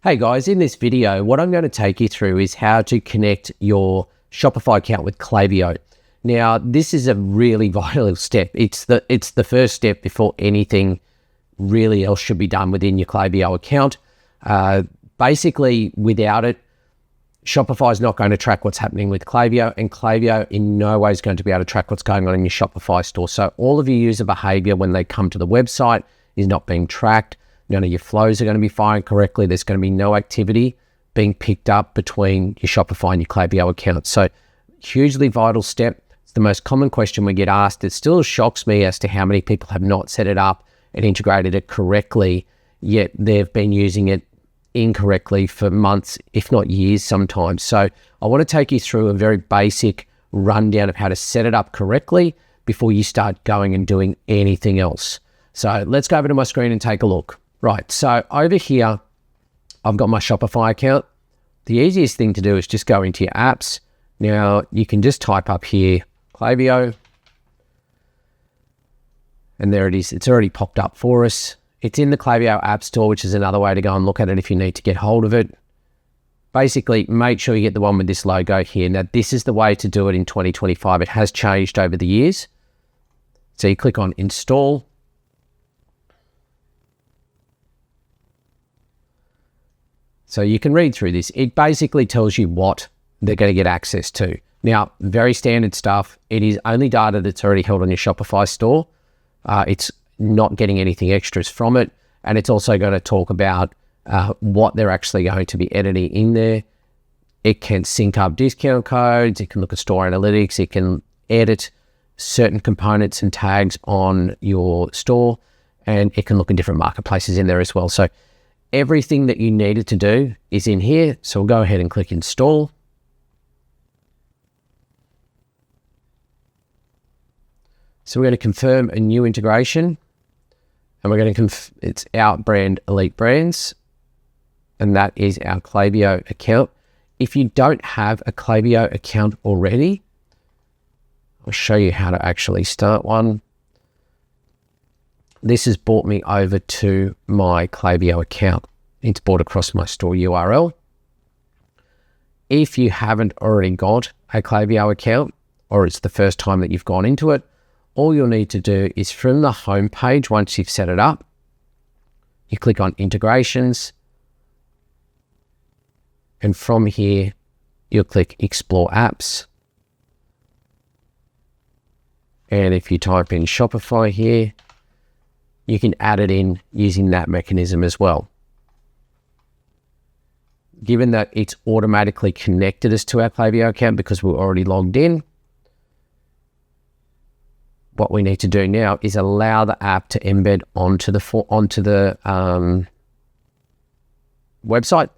Hey guys, in this video, what I'm going to take you through is how to connect your Shopify account with Klaviyo. Now, this is a really vital step. It's the first step before anything really else should be done within your Klaviyo account. Basically, without it, Shopify is not going to track what's happening with Klaviyo, and Klaviyo in no way is going to be able to track what's going on in your Shopify store. So all of your user behavior when they come to the website is not being tracked. None of your flows are going to be firing correctly. There's going to be no activity being picked up between your Shopify and your Klaviyo account. So hugely vital step. It's the most common question we get asked. It still shocks me as to how many people have not set it up and integrated it correctly, yet they've been using it incorrectly for months, if not years sometimes. So I want to take you through a very basic rundown of how to set it up correctly before you start going and doing anything else. So let's go over to my screen and take a look. Right, so over here, I've got my Shopify account. The easiest thing to do is just go into your apps. Now, you can just type up here, Klaviyo, and there it is. It's already popped up for us. It's in the Klaviyo App Store, which is another way to go and look at it if you need to get hold of it. Basically, make sure you get the one with this logo here. Now, this is the way to do it in 2025. It has changed over the years. So you click on Install. So you can read through this. It basically tells you what they're going to get access to. Now, very standard stuff. It is only data that's already held on your Shopify store. It's not getting anything extras from it. And it's also going to talk about what they're actually going to be editing in there. It can sync up discount codes. It can look at store analytics. It can edit certain components and tags on your store. And it can look in different marketplaces in there as well. So everything that you needed to do is in here. So we'll go ahead and click Install. So we're going to confirm a new integration. And we're going to it's our brand, Elite Brands. And that is our Klaviyo account. If you don't have a Klaviyo account already, I'll show you how to actually start one. This has brought me over to my Klaviyo account. It's brought across my store URL. If you haven't already got a Klaviyo account, or it's the first time that you've gone into it, all you'll need to do is from the home page, once you've set it up, you click on Integrations. And from here, you'll click Explore Apps. And if you type in Shopify here, you can add it in using that mechanism as well. Given that it's automatically connected us to our Klaviyo account because we're already logged in, what we need to do now is allow the app to embed onto the website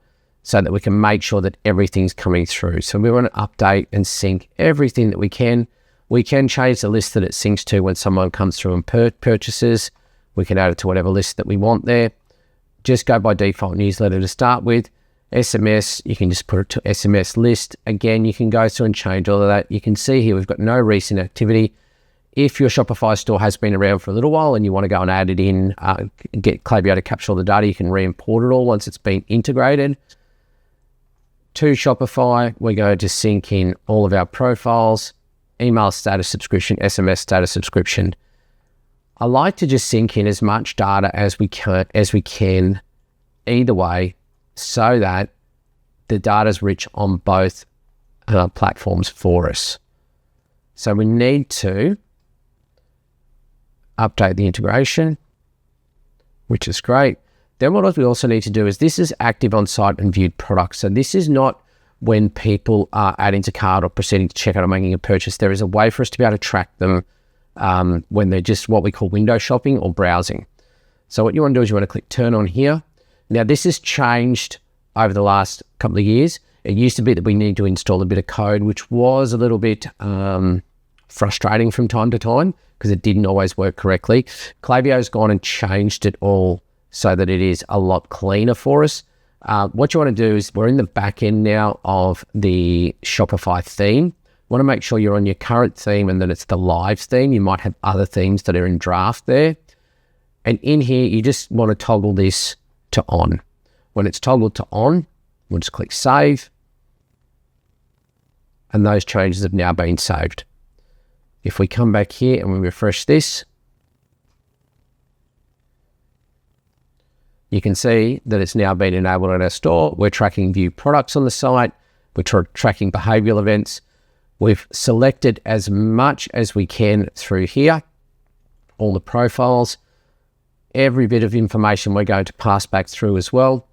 so that we can make sure that everything's coming through. So we want to update and sync everything that we can. We can change the list that it syncs to when someone comes through and purchases. We can add it to whatever list that we want there. Just go by default newsletter to start with. SMS, you can just put it to SMS list. Again, you can go through and change all of that. You can see here we've got no recent activity. If your Shopify store has been around for a little while and you want to go and add it in, get Klaviyo to capture all the data, you can re-import it all once it's been integrated. To Shopify, we're going to sync in all of our profiles, email status subscription, SMS status subscription. I like to just sync in as much data as we can either way so that the data is rich on both platforms for us. So we need to update the integration, which is great. Then what we also need to do is this is active on site and viewed products. So this is not when people are adding to cart or proceeding to checkout or making a purchase. There is a way for us to be able to track them when they're just what we call window shopping or browsing. So what you want to do is you want to click turn on here. Now this has changed over the last couple of years. It used to be that we need to install a bit of code, which was a little bit frustrating from time to time because it didn't always work correctly. Klaviyo's gone and changed it all so that it is a lot cleaner for us. What you want to do is we're in the back end now of the Shopify theme. Want to make sure you're on your current theme and that it's the live theme. You might have other themes that are in draft there. And in here, you just want to toggle this to on. When it's toggled to on, we'll just click save. And those changes have now been saved. If we come back here and we refresh this, you can see that it's now been enabled in our store. We're tracking view products on the site. We're tracking behavioral events. We've selected as much as we can through here, all the profiles, every bit of information we're going to pass back through as well.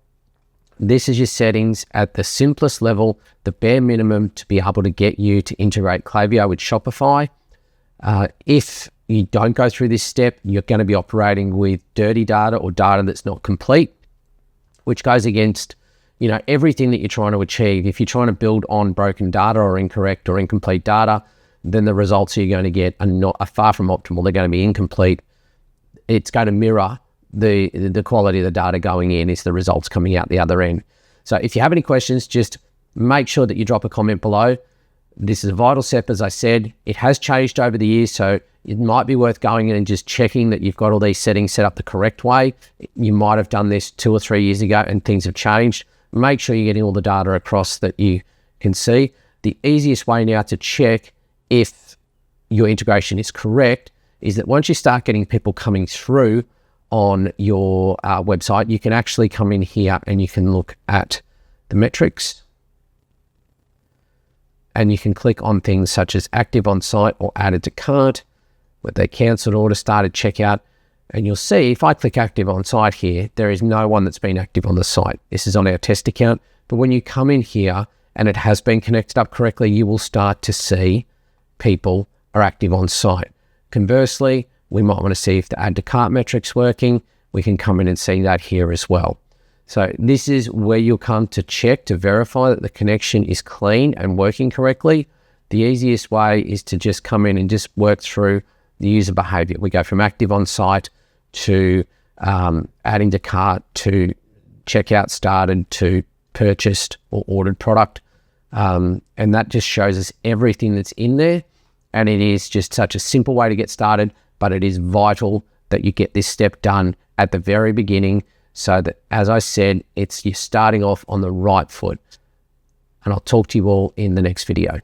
This is your settings at the simplest level, the bare minimum to be able to get you to integrate Klaviyo with Shopify. If you don't go through this step, you're going to be operating with dirty data or data that's not complete, which goes against, everything that you're trying to achieve. If you're trying to build on broken data or incorrect or incomplete data, then the results you're going to get are far from optimal. They're going to be incomplete. It's going to mirror the quality of the data going in is the results coming out the other end. So if you have any questions, just make sure that you drop a comment below. This is a vital step, as I said. It has changed over the years, so it might be worth going in and just checking that you've got all these settings set up the correct way. You might have done this 2 or 3 years ago and things have changed. Make sure you're getting all the data across that you can see. The easiest way now to check if your integration is correct is that once you start getting people coming through on your website, you can actually come in here and you can look at the metrics. And you can click on things such as active on site or added to cart, whether they cancelled order, started checkout. And you'll see if I click active on site here, there is no one that's been active on the site. This is on our test account. But when you come in here and it has been connected up correctly, you will start to see people are active on site. Conversely, we might want to see if the add to cart metrics working. We can come in and see that here as well. So this is where you'll come to check to verify that the connection is clean and working correctly. The easiest way is to just come in and just work through the user behavior. We go from active on site to adding to cart to checkout started to purchased or ordered product. And that just shows us everything that's in there. And it is just such a simple way to get started, but it is vital that you get this step done at the very beginning so that, as I said, you're starting off on the right foot. And I'll talk to you all in the next video.